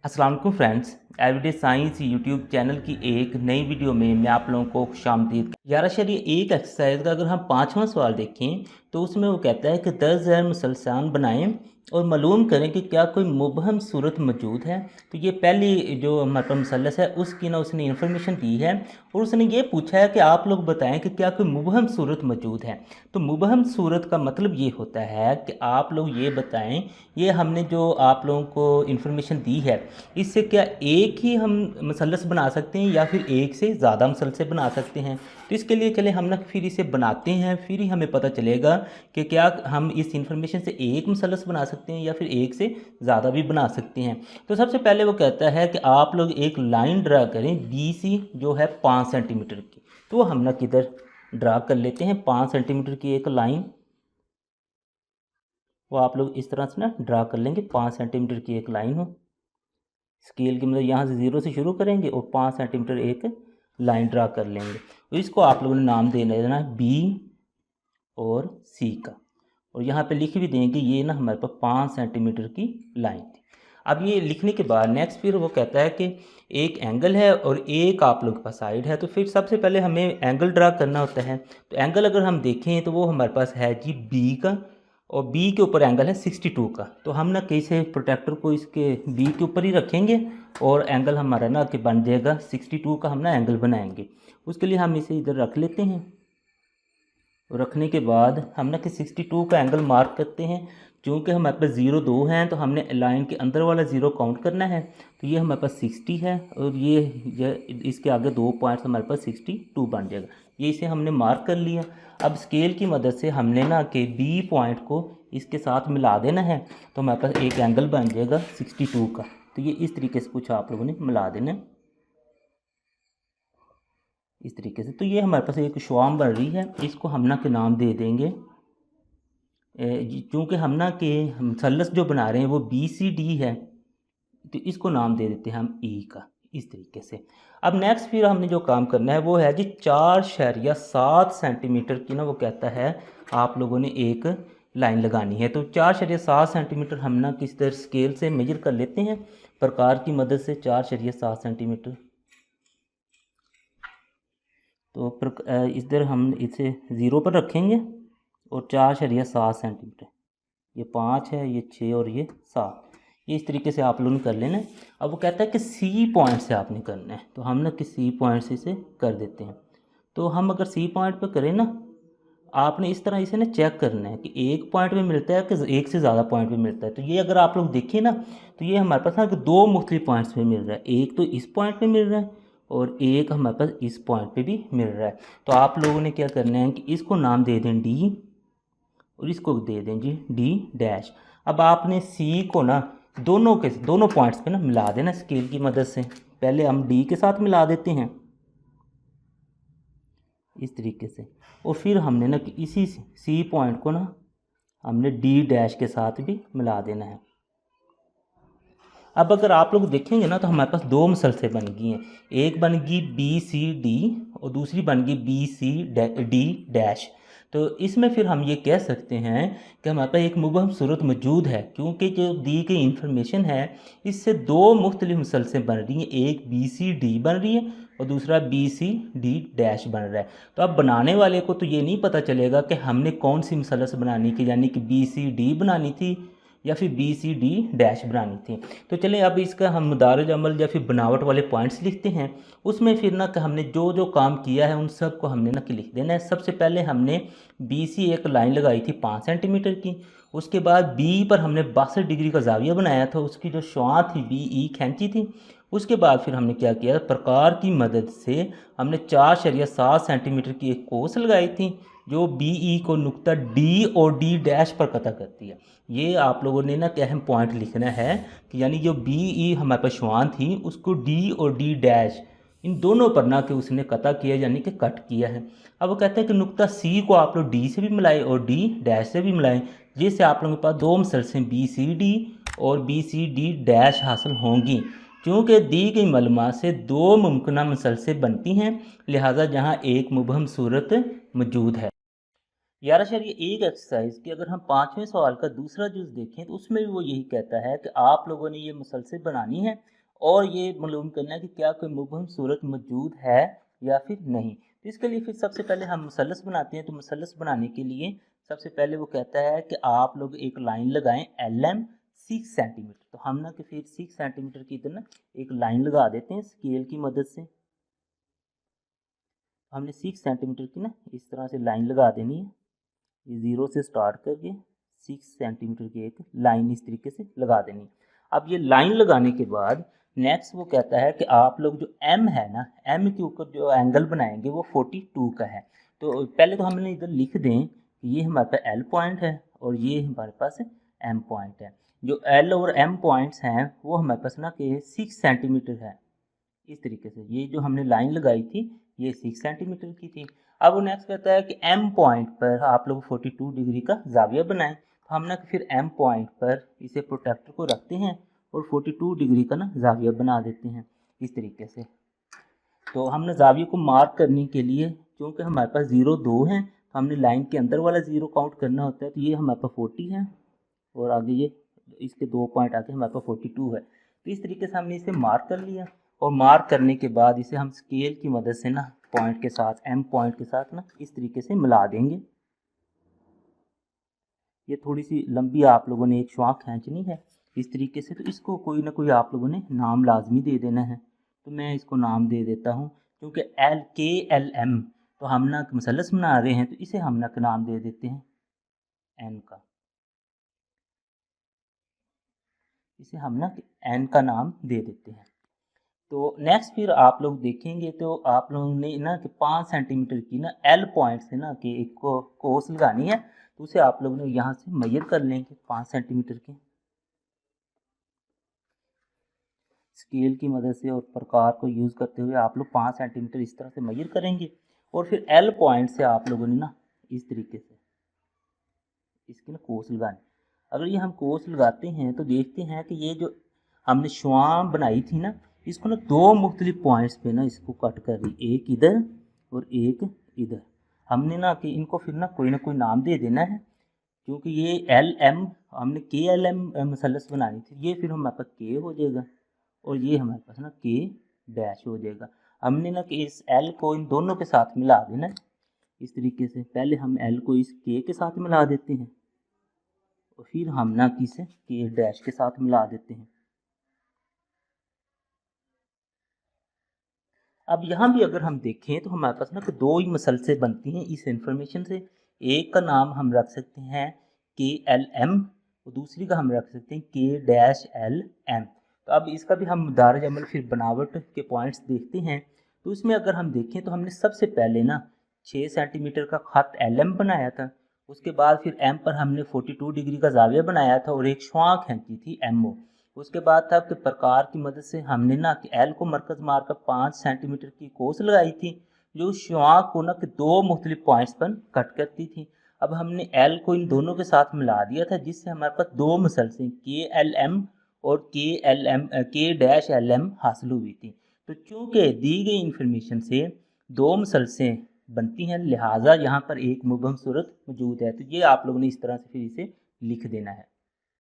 अस्सलाम वालेकुम friends, everyday science YouTube channel की एक नई वीडियो में मैं आप लोगों को खुशामदीद। यार शरीय एक एक्सरसाइज का अगर हम पाँचवां सवाल देखें तो उसमें वो कहता है कि 10 मुसलसान बनाएं और मालूम करें कि क्या कोई मुबहम सूरत मौजूद है। तो ये पहली जो हमारे पास मुसलस है उसकी ना उसने इन्फॉर्मेशन दी है और उसने ये पूछा है कि आप लोग बताएं कि क्या कोई मुबहम सूरत मौजूद है। तो मुबहम सूरत का मतलब ये होता है कि आप लोग ये बताएं, ये हमने जो आप लोगों को इन्फॉर्मेशन दी है इससे क्या एक ही हम मसलस बना सकते हैं या फिर एक से ज़्यादा मसलसे बना सकते हैं। तो इसके लिए चले हम ना फिर इसे बनाते हैं, फिर ही हमें पता चलेगा कि क्या हम इस इंफॉर्मेशन से एक मसलस बना सकते हैं या फिर एक से ज़्यादा भी बना सकते हैं। तो सबसे पहले वो कहता है कि आप लोग एक लाइन ड्रा करें BC जो है 5 सेंटीमीटर की। तो हम ना किधर ड्रा कर लेते हैं 5 सेंटीमीटर की एक लाइन। वो आप लोग इस तरह से ना ड्रा कर लेंगे, 5 सेंटीमीटर की एक लाइन हो। स्केल की मतलब यहाँ से 0 से शुरू करेंगे और 5 सेंटीमीटर एक लाइन ड्रा कर लेंगे। तो इसको आप लोगों ने नाम देना है B और C का, और यहाँ पे लिख भी देंगे ये ना हमारे पास 5 सेंटीमीटर की लाइन थी। अब ये लिखने के बाद नेक्स्ट फिर वो कहता है कि एक एंगल है और एक आप लोग के पास साइड है। तो फिर सबसे पहले हमें एंगल ड्रा करना होता है। तो एंगल अगर हम देखें तो वो हमारे पास है जी B का, और B के ऊपर एंगल है 62 का। तो हम ना कैसे प्रोटेक्टर को इसके B के ऊपर ही रखेंगे और एंगल हमारा ना कि बन जाएगा 62 का, हम ना एंगल बनाएंगे। उसके लिए हम इसे इधर रख लेते हैं। रखने के बाद हम ना कि 62 का एंगल मार्क करते हैं। चूँकि हमारे पास 0 2 हैं तो हमने लाइन के अंदर वाला 0 काउंट करना है। तो ये हमारे पास 60 है और ये इसके आगे 2 पॉइंट्स हमारे पास 62 बन जाएगा। ये इसे हमने मार्क कर लिया। अब स्केल की मदद से हमने ना कि B पॉइंट को इसके साथ मिला देना है। तो हमारे पास एक एंगल बन जाएगा 62 का। तो ये इस तरीके से कुछ आप लोगों ने मिला देना है इस तरीके से। तो ये हमारे पास एक श्वाम बन रही है, इसको हम ना के नाम दे देंगे, चूँकि हम ना के मुसल्लस जो बना रहे हैं वो BCD है, तो इसको नाम दे देते हैं हम E का, इस तरीके से। अब नेक्स्ट फिर हमने जो काम करना है वो है जी 4.7 सेंटीमीटर की ना वो कहता है आप लोगों ने एक लाइन लगानी है। तो 4.7 सेंटीमीटर हम ना किस तरह स्केल से मेजर कर लेते हैं, प्रकार की मदद से 4.7 सेंटीमीटर। तो इधर हम इसे 0 पर रखेंगे और 4.7 सेंटीमीटर, ये 5 है, ये 6 और ये 7। ये इस तरीके से आप लोगों ने कर लेना है। अब वो कहता है कि C पॉइंट से आपने करना है। तो हम ना कि C पॉइंट से इसे कर देते हैं। तो हम अगर C पॉइंट पर करें ना, आपने इस तरह इसे ना चेक करना है कि एक पॉइंट पे मिलता है कि एक से ज़्यादा पॉइंट पे मिलता है। तो ये अगर आप लोग देखें ना तो ये हमारे पास ना कि 2 मुख्तलिफ पॉइंट्स पे मिल रहा है। एक तो इस पॉइंट पे मिल रहा है और एक हमारे पास इस पॉइंट पे भी मिल रहा है। तो आप लोगों ने क्या करना है कि इसको नाम दे दें D और इसको दे दें जी D'। अब आपने C को ना दोनों पॉइंट्स पे ना मिला देना स्केल की मदद से। पहले हम D के साथ मिला देते हैं इस तरीके से, और फिर हमने ना कि इसी C पॉइंट को ना हमने D' के साथ भी मिला देना है। अब अगर आप लोग देखेंगे ना तो हमारे पास 2 मसलसें बन गई हैं। एक बन गई BCD और दूसरी बन गई BCD'। तो इसमें फिर हम ये कह सकते हैं कि हमारे पास एक मुबहम सूरत मौजूद है, क्योंकि जो दी गई इंफॉर्मेशन है इससे 2 मुख्तलिफ मसलसें बन रही हैं। एक BCD बन रही है और दूसरा BCD' बन रहा है। तो अब बनाने वाले को तो ये नहीं पता चलेगा कि हमने कौन सी मसलस बनानी थी, यानी कि BCD बनानी थी या फिर BCD' बनानी थी। तो चलें अब इसका हम मदारज अमल या फिर बनावट वाले पॉइंट्स लिखते हैं। उसमें फिर ना कि हमने जो जो काम किया है उन सब को हमने ना कि लिख देना है। सबसे पहले हमने BC एक लाइन लगाई थी 5 सेंटीमीटर की। उसके बाद B पर हमने 62 डिग्री का जाविया बनाया था, उसकी जो शुआ थी BE खींची थी। उसके बाद फिर हमने क्या किया, प्रकार की मदद से हमने 4.7 सेंटीमीटर की एक कोस लगाई थी जो BE को नुक्ता D और D' पर कता करती है। ये आप लोगों ने ना क्या अहम पॉइंट लिखना है कि यानी जो BE हमारे पास शुआन थी उसको D और D' इन दोनों पर ना कि उसने कता किया यानी कि कट किया है। अब वो कहते हैं कि नुक्ता C को आप लोग D से भी मिलाएं और D' से भी मिलाएं, जिससे आप लोगों के पास 2 मसलसें BCD और BCD' हासिल होंगी। क्योंकि दी गई मालूमात से 2 मुमकिन मसलसें बनती हैं, लिहाजा जहाँ एक मुबहम सूरत मौजूद है। 11.1 एक्सरसाइज की अगर हम 5वें सवाल का दूसरा जुज़ देखें तो उसमें भी वो यही कहता है कि आप लोगों ने ये मुसलसल बनानी है और ये मालूम करना है कि क्या कोई मुबहम सूरत मौजूद है या फिर नहीं। तो इसके लिए फिर सबसे पहले हम मुसलस बनाते हैं। तो मुसलस बनाने के लिए सबसे पहले वो कहता है कि आप लोग एक लाइन लगाएं LM 6 सेंटीमीटर। तो हम ना कि फिर 6 सेंटीमीटर की इधर ना एक लाइन लगा देते हैं स्केल की मदद से। हमने 6 सेंटीमीटर की ना इस तरह से लाइन लगा देनी है। ये 0 से स्टार्ट करके 6 सेंटीमीटर की एक लाइन इस तरीके से लगा देनी। अब ये लाइन लगाने के बाद नेक्स्ट वो कहता है कि आप लोग जो M है ना, M के ऊपर जो एंगल बनाएंगे वो 42 का है। तो पहले तो हमने इधर लिख दें कि ये हमारे पास L पॉइंट है और ये हमारे पास M पॉइंट है। जो L और M पॉइंट्स हैं वो हमारे पास ना कि 6 सेंटीमीटर है। इस तरीके से ये जो हमने लाइन लगाई थी ये 6 सेंटीमीटर की थी। अब वो नेक्स्ट कहता है कि M पॉइंट पर आप लोग 42 डिग्री का जाविया बनाएं। तो हम ना फिर M पॉइंट पर इसे प्रोटेक्टर को रखते हैं और 42 डिग्री का ना जाविया बना देते हैं इस तरीके से। तो हमने जाविये को मार्क करने के लिए क्योंकि हमारे पास 0 2 हैं तो हमने लाइन के अंदर वाला 0 काउंट करना होता है। तो ये हमारे पास 40 है और आगे ये इसके 2 पॉइंट आके हमारे पास 42 है। तो इस तरीके से हमने इसे मार्क कर लिया और मार्क करने के बाद इसे हम स्केल की मदद से ना पॉइंट के साथ M पॉइंट के साथ ना इस तरीके से मिला देंगे। ये थोड़ी सी लंबी आप लोगों ने एक शुआ खींचनी है इस तरीके से। तो इसको कोई ना कोई आप लोगों ने नाम लाजमी दे देना है। तो मैं इसको नाम दे देता हूँ क्योंकि KLM तो हम ना मुसलस बना रहे हैं तो इसे हम ना नाम दे देते हैं N का। इसे हम ना N का नाम दे देते हैं। तो नेक्स्ट फिर आप लोग देखेंगे तो आप लोगों ने ना कि 5 सेंटीमीटर की ना L पॉइंट से ना कि एक को कोस लगानी है। तो उसे आप लोगों ने यहाँ से मेजर कर लेंगे 5 सेंटीमीटर के स्केल की मदद से और प्रकार को यूज़ करते हुए आप लोग 5 सेंटीमीटर इस तरह से मेजर करेंगे और फिर L पॉइंट से आप लोगों ने ना इस तरीके से इसकी ना कोस लगानी। अगर ये हम कोस लगाते हैं तो देखते हैं कि ये जो हमने शुआ बनाई थी ना इसको ना 2 मुख्तलिफ पॉइंट्स पे ना इसको कट कर दी, एक इधर और एक इधर। हमने ना कि इनको फिर ना कोई नाम दे देना है क्योंकि ये LM हमने KLM मुसलस बनानी थी। ये फिर हमारे पास K हो जाएगा और ये हमारे पास ना K डैश हो जाएगा। हमने ना कि इस L को इन दोनों के साथ मिला देना इस तरीके से। पहले हम L को इस K के साथ मिला देते हैं और फिर हम ना कि इसे K डैश के साथ मिला देते हैं। अब यहाँ भी अगर हम देखें तो हमारे पास ना कि 2 ही मसलसें बनती हैं इस इंफॉर्मेशन से। एक का नाम हम रख सकते हैं KLM और दूसरी का हम रख सकते हैं K-LM। तो अब इसका भी हम दारज अमल फिर बनावट के पॉइंट्स देखते हैं। तो इसमें अगर हम देखें तो हमने सबसे पहले ना 6 सेंटीमीटर का खत LM बनाया था। उसके बाद फिर M पर हमने 42 डिग्री का जाविया बनाया था और एक शुआ खींची थी MO। उसके बाद था कि प्रकार की मदद से हमने ना कि L को मरकज मारकर 5 सेंटीमीटर की कोस लगाई थी जो शुआ को ना कि 2 मुख्तलिफ पॉइंट्स पर कट करती थी। अब हमने L को इन दोनों के साथ मिला दिया था जिससे हमारे पास 2 मुसलसें KLM और K-LM हासिल हुई थी। तो चूँकि दी गई इंफॉर्मेशन से 2 मुसलसें बनती हैं लिहाजा यहाँ पर एक मुबहम सूरत मौजूद है। तो ये आप लोगों ने इस तरह से फिर इसे लिख देना है।